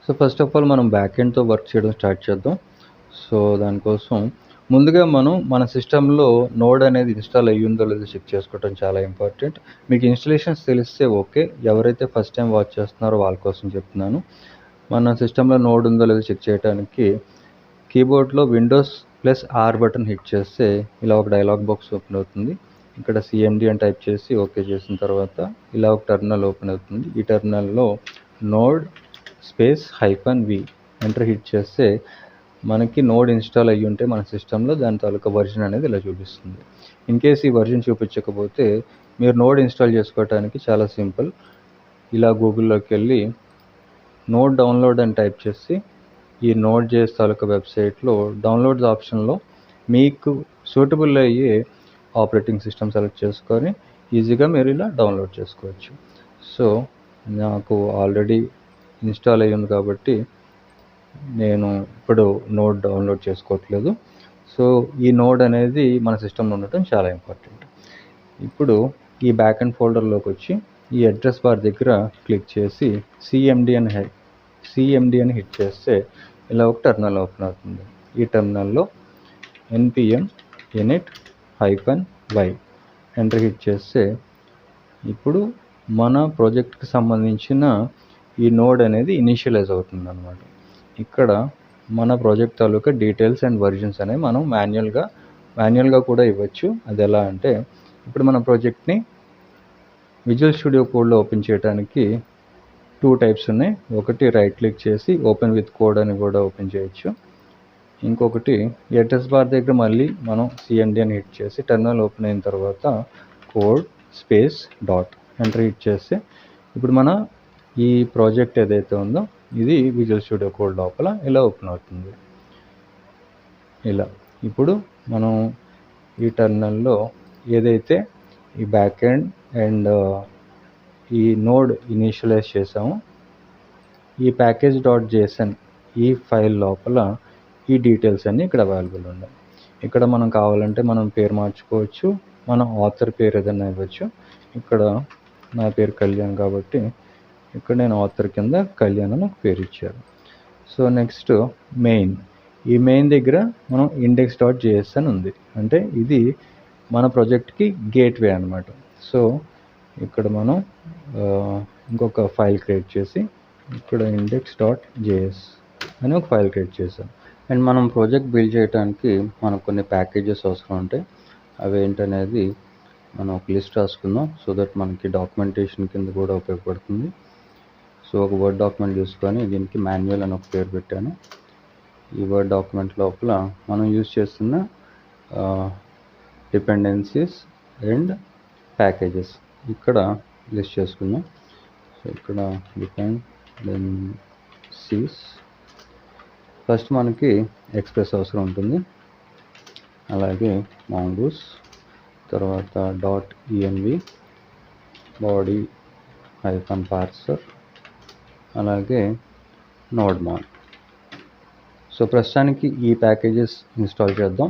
So first of all మనం back ఎండ్తో work చేయడం start చేద్దాం. సో దానికోసం ముందుగా మనం మన సిస్టంలో నోడ్ అనేది ఇన్స్టాల్ అయ్యిందో లేదో చెక్ చేసుకోవడం చాలా ఇంపార్టెంట్. మీకు ఇన్స్టలేషన్స్ తెలిస్తే ఓకే, ఎవరైతే ఫస్ట్ టైం వాచ్ చేస్తున్నారో వాళ్ళ కోసం చెప్తున్నాను. మన సిస్టంలో నోడ్ ఉందో లేదో చెక్ చేయడానికి కీబోర్డ్లో విండోస్+R బటన్ హిట్ చేస్తే ఇలా ఒక డైలాగ్ బాక్స్ ఓపెన్ అవుతుంది. ఇక్కడ CMD అని టైప్ చేసి ఓకే చేసిన తర్వాత ఇలా ఒక టెర్మినల్ ఓపెన్ అవుతుంది. ఈ టెర్మినల్లో నోడ్ -v ఎంటర్ హిట్ చేస్తే మనకి నోడ్ ఇన్స్టాల్ అయ్యి ఉంటే మన సిస్టంలో దాని తాలూకా వర్జన్ అనేది ఇలా చూపిస్తుంది. ఇన్ కేస్ ఈ వర్జన్ చూపించకపోతే మీరు నోడ్ ఇన్స్టాల్ చేసుకోవడానికి చాలా సింపుల్. ఇలా గూగుల్లోకి వెళ్ళి నోడ్ డౌన్లోడ్ అని టైప్ చేసి ఈ Node.js తాలూకా వెబ్సైట్లో డౌన్లోడ్స్ ఆప్షన్లో మీకు సూటబుల్ అయ్యే ఆపరేటింగ్ సిస్టమ్ సెలెక్ట్ చేసుకొని ఈజీగా మీరు ఇలా డౌన్లోడ్ చేసుకోవచ్చు. సో నాకు ఆల్రెడీ ఇన్స్టాల్ అయ్యి ఉంది కాబట్టి నేను ఇప్పుడు నోడ్ డౌన్లోడ్ చేసుకోవట్లేదు. సో ఈ నోడ్ అనేది మన సిస్టంలో ఉండటం చాలా ఇంపార్టెంట్. ఇప్పుడు ఈ బ్యాక్ ఎండ్ ఫోల్డర్లోకి వచ్చి ఈ అడ్రస్ బార్ దగ్గర క్లిక్ చేసి CMD అని హిట్ చేస్తే ఇలా ఒక టెర్మినల్ ఓపెన్ అవుతుంది. ఈ టెర్మినల్లో npm init-y ఎంటర్ హిట్ చేస్తే ఇప్పుడు మన ప్రాజెక్ట్కి సంబంధించిన ఈ నోడ్ అనేది ఇనిషియలైజ్ అవుతుంది అన్నమాట. ఇక్కడ మన project taluka details and versions అనేవి మనం మాన్యువల్గా కూడా ఇవ్వచ్చు. అది ఎలా అంటే ఇప్పుడు మన ప్రాజెక్ట్ని విజువల్ స్టూడియో కోడ్లో ఓపెన్ చేయడానికి 2 టైప్స్ ఉన్నాయి. ఒకటి రైట్ క్లిక్ చేసి ఓపెన్ విత్ కోడ్ అని కూడా ఓపెన్ చేయొచ్చు. ఇంకొకటి అడ్రస్ బార్ దగ్గర మళ్ళీ మనం CMD అని హిట్ చేసి టెర్మినల్ ఓపెన్ అయిన తర్వాత కోడ్ .dot ఎంటర్ హిట్ చేస్తే ఇప్పుడు మన ఈ ప్రాజెక్ట్ ఏదైతే ఉందో ఇది విజువల్ స్టూడియో కోడ్ లోపల ఇలా ఓపెన్ అవుతుంది. ఇలా ఇప్పుడు మనం ఈ టెర్మినల్లో ఏదైతే ఈ బ్యాక్ ఎండ్ అండ్ ఈ నోడ్ ఇనిషియలైజ్ చేసాము ఈ package.json ఈ ఫైల్ లోపల ఈ డీటెయిల్స్ అన్నీ ఇక్కడ అవైలబుల్ ఉన్నాయి. ఇక్కడ మనం కావాలంటే మనం పేరు మార్చుకోవచ్చు, మన ఆథర్ పేరు ఏదైనా ఇవ్వచ్చు. ఇక్కడ నా పేరు కళ్యాణ్ కాబట్టి ఇక్కడ నేను ఆథర్ కింద కళ్యాణ్ అని ఒక పేరు ఇచ్చాను. సో నెక్స్ట్ మెయిన్, ఈ మెయిన్ దగ్గర మనం index.js అని ఉంది, అంటే ఇది మన ప్రాజెక్ట్కి గేట్వే అనమాట. సో ఇక్కడ మనం ఇంకొక ఫైల్ క్రియేట్ చేసి ఇక్కడ index.js అని ఒక ఫైల్ క్రియేట్ చేసాం. అండ్ మనం ప్రాజెక్ట్ బిల్డ్ చేయడానికి మనకు కొన్ని ప్యాకేజెస్ అవసరం ఉంటాయి. అవి ఏంటనేది మనం ఒక లిస్ట్ రాసుకుందాం, సో దట్ మనకి డాక్యుమెంటేషన్ కింద కూడా ఉపయోగపడుతుంది. సో ఒక వర్డ్ డాక్యుమెంట్ తీసుకొని దీనికి మాన్యువల్ అని ఒక పేరు పెట్టాను. ఈ వర్డ్ డాక్యుమెంట్ లోపల మనం యూజ్ చేస్తున్న డిపెండెన్సీస్ అండ్ ప్యాకేజెస్ ఇక్కడ లిస్ట్ చేసుకుందాం. సో ఇక్కడ డిపెండెన్సీస్ ఫస్ట్ మనకి ఎక్స్ప్రెస్ అవసరం ఉంటుంది, అలాగే mongoose, తర్వాత .env, body -parser, అలాగే nodemon. సో ప్రస్తుతానికి ఈ ప్యాకేజెస్ ఇన్స్టాల్ చేద్దాం.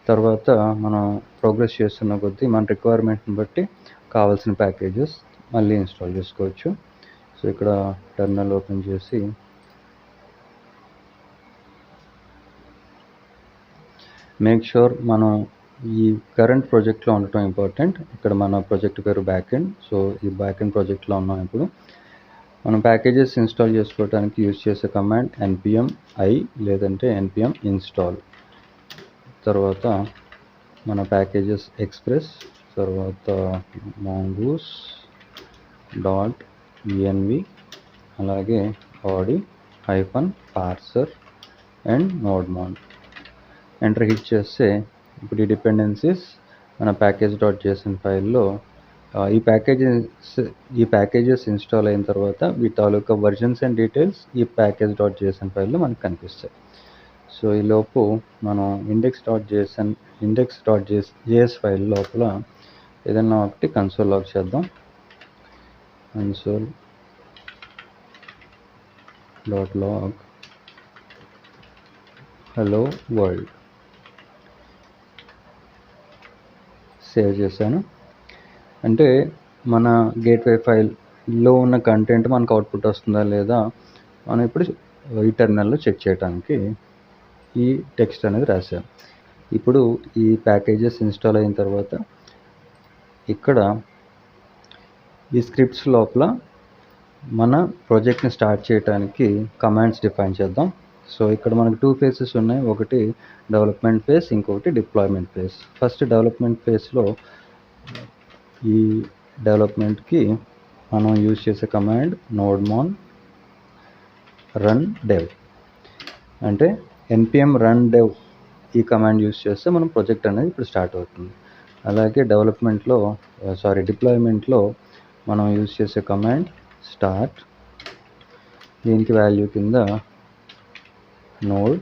తర్వాత మనం ప్రోగ్రెస్ చేస్తున్న కొద్దీ మన రిక్వైర్మెంట్ని బట్టి కావాల్సిన ప్యాకేజెస్ మళ్ళీ ఇన్స్టాల్ చేసుకోవచ్చు. సో ఇక్కడ టెర్మినల్ ఓపెన్ చేసి మేక్ షూర్ మనం ఈ కరెంట్ ప్రాజెక్ట్లో ఉండటం ఇంపార్టెంట్. ఇక్కడ మన ప్రాజెక్ట్ పేరు బ్యాక్ ఎండ్. సో ఈ బ్యాక్ ఎండ్ ప్రాజెక్ట్లో ఉన్నాం. ఇప్పుడు మనం ప్యాకేజెస్ ఇన్స్టాల్ చేసుకోవడానికి యూజ్ చేసే కమాండ్ npm i లేదంటే npm install. తర్వాత మన ప్యాకేజెస్ ఎక్స్ప్రెస్, తర్వాత mongoose.env, అలాగే body -parser and nodemon enter hit చేస్తే ఇప్పుడు ఈ డిపెండెన్సీస్ మన package.json ఫైల్లో ఈ ప్యాకేజెస్ ఇన్స్టాల్ అయిన తర్వాత వీటి తాలూకా వర్జన్స్ అండ్ డీటెయిల్స్ ఈ package.json ఫైల్లో మనకు కనిపిస్తాయి. సో ఈలోపు మనం index.js ఫైల్ లోపల ఏదైనా ఒకటి కన్సోల్ లాగ్ చేద్దాం. console.log hello world సేవ్ చేశాను. అంటే మన గేట్వే ఫైల్లో ఉన్న కంటెంట్ మనకు అవుట్పుట్ వస్తుందా లేదా మనం ఇప్పుడు ఈ టెర్మినల్లో చెక్ చేయడానికి ఈ టెక్స్ట్ అనేది రాశాను. ఇప్పుడు ఈ ప్యాకేజెస్ ఇన్స్టాల్ అయిన తర్వాత ఇక్కడ ఈ స్క్రిప్ట్స్ లోపల మన ప్రాజెక్ట్ని స్టార్ట్ చేయడానికి కమాండ్స్ డిఫైన్ చేద్దాం. సో ఇక్కడ మనకు 2 ఫేసెస్ ఉన్నాయి. ఒకటి డెవలప్మెంట్ ఫేజ్, ఇంకొకటి డిప్లాయ్మెంట్ ఫేజ్. ఫస్ట్ డెవలప్మెంట్ ఫేజ్లో ఈ డెవలప్మెంట్కి మనం యూజ్ చేసే కమాండ్ nodemon run dev. అంటే npm run dev ఈ కమాండ్ యూజ్ చేస్తే మనం ప్రాజెక్ట్ అనేది ఇప్పుడు స్టార్ట్ అవుతుంది. అలాగే డిప్లాయ్మెంట్లో మనం యూజ్ చేసే కమాండ్ స్టార్ట్, దీనికి వాల్యూ కింద నోడ్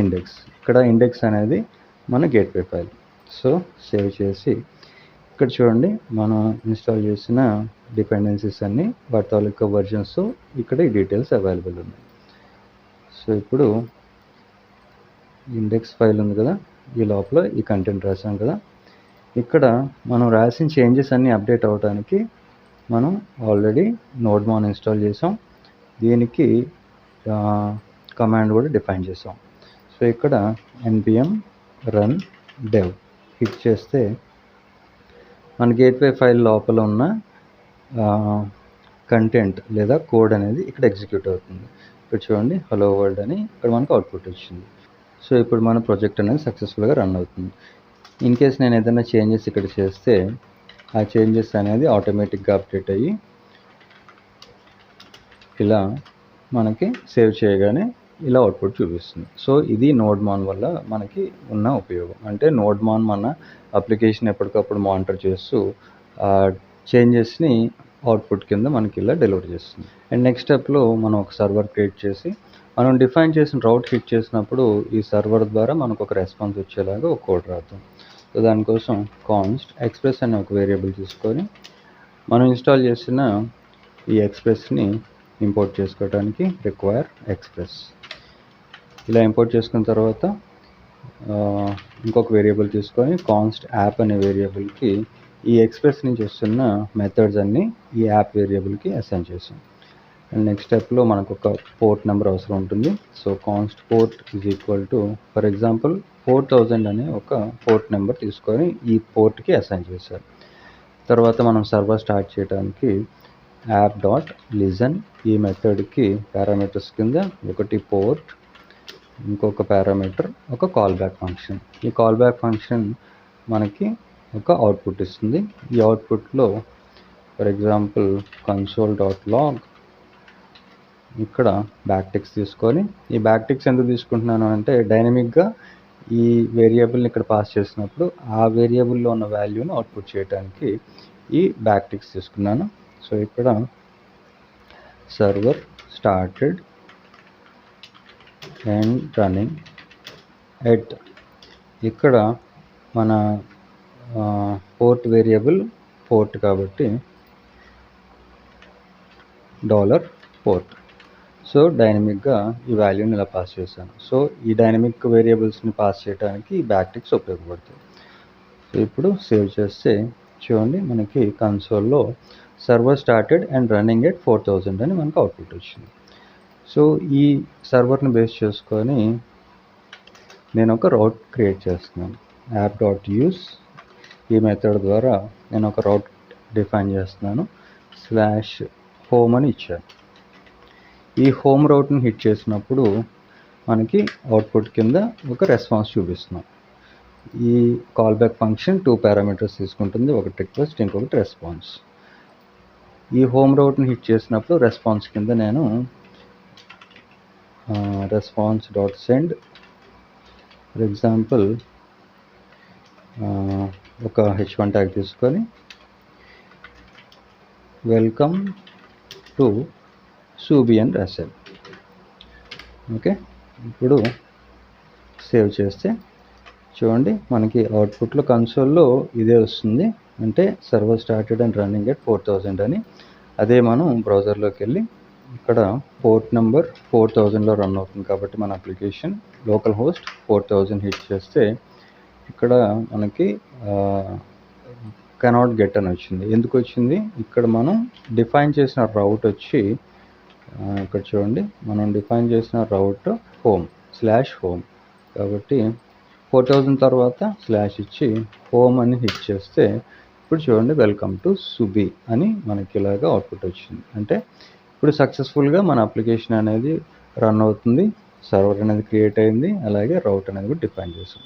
ఇండెక్స్. ఇక్కడ ఇండెక్స్ అనేది మన గేట్వే ఫైల్. సో సేవ్ చేసి ఇక్కడ చూడండి మనం ఇన్స్టాల్ చేసిన డిపెండెన్సీస్ అన్నీ వాటి తాలూకా వర్జన్స్ ఇక్కడ ఈ డీటెయిల్స్ అవైలబుల్ ఉన్నాయి. సో ఇప్పుడు ఇండెక్స్ ఫైల్ ఉంది కదా, ఈ లోపల ఈ కంటెంట్ రాసాం కదా. ఇక్కడ మనం రాసిన చేంజెస్ అన్నీ అప్డేట్ అవ్వడానికి మనం ఆల్రెడీ nodemon ఇన్స్టాల్ చేసాం. దీనికి కమాండ్ కూడా డిఫైన్ చేసాం. సో ఇక్కడ npm run dev హిట్ చేస్తే మన గేట్వే ఫైల్ లోపల ఉన్న కంటెంట్ లేదా కోడ్ అనేది ఇక్కడ ఎగ్జిక్యూట్ అవుతుంది. ఇక్కడ చూడండి హలో వరల్డ్ అని ఇక్కడ మనకు అవుట్పుట్ వచ్చింది. సో ఇప్పుడు మన ప్రాజెక్ట్ అనేది సక్సెస్ఫుల్గా రన్ అవుతుంది. ఇన్ కేస్ నేను ఏదైనా చేంజెస్ ఇక్కడ చేస్తే ఆ చేంజెస్ అనేది ఆటోమేటిక్గా అప్డేట్ అయ్యి ఇలా మనకి సేవ్ చేయగానే ఇలా అవుట్పుట్ చూపిస్తుంది. సో ఇది nodemon వల్ల మనకి ఉన్న ఉపయోగం. అంటే nodemon మన అప్లికేషన్ ఎప్పటికప్పుడు మానిటర్ చేస్తూ ఆ చేంజెస్ని అవుట్పుట్ కింద మనకి ఇలా డెలివర్ చేస్తుంది. అండ్ నెక్స్ట్ స్టెప్లో మనం ఒక సర్వర్ క్రియేట్ చేసి మనం డిఫైన్ చేసిన రౌట్ హిట్ చేసినప్పుడు ఈ సర్వర్ ద్వారా మనకు ఒక రెస్పాన్స్ వచ్చేలాగా ఒక కోడ్ రాద్దాం. సో దానికోసం కాన్స్ట్ ఎక్స్ప్రెస్ అనే ఒక వేరియబుల్ తీసుకొని మనం ఇన్స్టాల్ చేసిన ఈ ఎక్స్ప్రెస్ని ఇంపోర్ట్ చేసుకోవడానికి రిక్వైర్ ఎక్స్ప్రెస్. ఇలా ఇంపోర్ట్ చేసుకున్న తర్వాత ఇంకొక వేరియబుల్ తీసుకొని కాన్స్ట్ యాప్ అనే వేరియబుల్కి ఈ ఎక్స్ప్రెస్ నుంచి వస్తున్న మెథడ్స్ అన్నీ ఈ యాప్ వేరియబుల్కి అసైన్ చేసాం. అండ్ నెక్స్ట్ స్టెప్లో మనకు ఒక పోర్ట్ నెంబర్ అవసరం ఉంటుంది. So const port is equal to for example 4000 అనే ఒక పోర్ట్ నెంబర్ తీసుకొని ఈ పోర్ట్కి అసైన్ చేశారు. తర్వాత మనం సర్వర్ స్టార్ట్ చేయడానికి app.listen ఈ మెథడ్కి పారామీటర్స్ కింద ఒకటి పోర్ట్, ఇంకొక పారామీటర్ ఒక కాల్ బ్యాక్ ఫంక్షన్. ఈ కాల్ బ్యాక్ ఫంక్షన్ మనకి ఒక అవుట్పుట్ ఇస్తుంది. ఈ అవుట్పుట్లో ఫర్ ఎగ్జాంపుల్ console.log ఇక్కడ బ్యాక్ టిక్స్ తీసుకొని, ఈ బ్యాక్ టిక్స్ ఎందుకు తీసుకుంటున్నాను అంటే డైనమిక్గా ఈ వేరియబుల్ని ఇక్కడ పాస్ చేసినప్పుడు ఆ వేరియబుల్లో ఉన్న వాల్యూని అవుట్పుట్ చేయడానికి ఈ బ్యాక్ టిక్స్ తీసుకున్నాను. సో ఇక్కడ server started and running at, ఇక్కడ మన పోర్ట్ వేరియబుల్ పోర్ట్ కాబట్టి $port. సో డైనమిక్గా ఈ వాల్యూని ఇలా పాస్ చేశాను. సో ఈ డైనమిక్ వేరియబుల్స్ని పాస్ చేయడానికి ఈ బ్యాక్ టిక్స్ ఉపయోగపడతాయి. సో ఇప్పుడు సేవ్ చేస్తే చూడండి మనకి కన్సోల్లో server started and running at 4000 అని మనకు అవుట్పుట్ వచ్చింది. సో ఈ సర్వర్ని బేస్ చేసుకొని నేను ఒక రౌట్ క్రియేట్ చేస్తున్నాను. app.use ఈ మెథడ్ ద్వారా నేను ఒక రౌట్ డిఫైన్ చేస్తున్నాను. /home అని ఇచ్చాను. ఈ హోమ్ రౌట్ని హిట్ చేసినప్పుడు మనకి అవుట్పుట్ కింద ఒక రెస్పాన్స్ చూపిస్తున్నాం. ఈ కాల్ బ్యాక్ ఫంక్షన్ 2 పారామీటర్స్ తీసుకుంటుంది, ఒకటి రిక్వెస్ట్, ఇంకొకటి రెస్పాన్స్. ఈ హోమ్ రౌట్ని హిట్ చేసినప్పుడు రెస్పాన్స్ కింద నేను response.send ఫర్ ఎగ్జాంపుల్ ఒక h1 ట్యాగ్ తీసుకొని వెల్కమ్ టు సూబి అని రాశాను. ఓకే, ఇప్పుడు సేవ్ చేస్తే చూడండి మనకి అవుట్పుట్లో కన్సోల్లో ఇదే వస్తుంది, అంటే server started and running at 4000 అని. అదే మనం బ్రౌజర్లోకి వెళ్ళి ఇక్కడ పోర్ట్ నెంబర్ 4000లో రన్ అవుతుంది కాబట్టి మన అప్లికేషన్ లోకల్ హోస్ట్ 4000 హిట్ చేస్తే ఇక్కడ మనకి కెనాట్ గెట్ అని వచ్చింది. ఎందుకు వచ్చింది? ఇక్కడ మనం డిఫైన్ చేసిన రౌట్ వచ్చి ఇక్కడ చూడండి మనం డిఫైన్ చేసిన రౌట్ home కాబట్టి 4000 తర్వాత స్లాష్ ఇచ్చి హోమ్ అని హిట్ చేస్తే ఇప్పుడు చూడండి వెల్కమ్ టు సుబి అని మనకి ఇలాగా అవుట్పుట్ వచ్చింది. అంటే ఇప్పుడు సక్సెస్ఫుల్గా మన అప్లికేషన్ అనేది రన్ అవుతుంది, సర్వర్ అనేది క్రియేట్ అయింది, అలాగే రౌట్ అనేది కూడా డిఫైన్ చేసాం.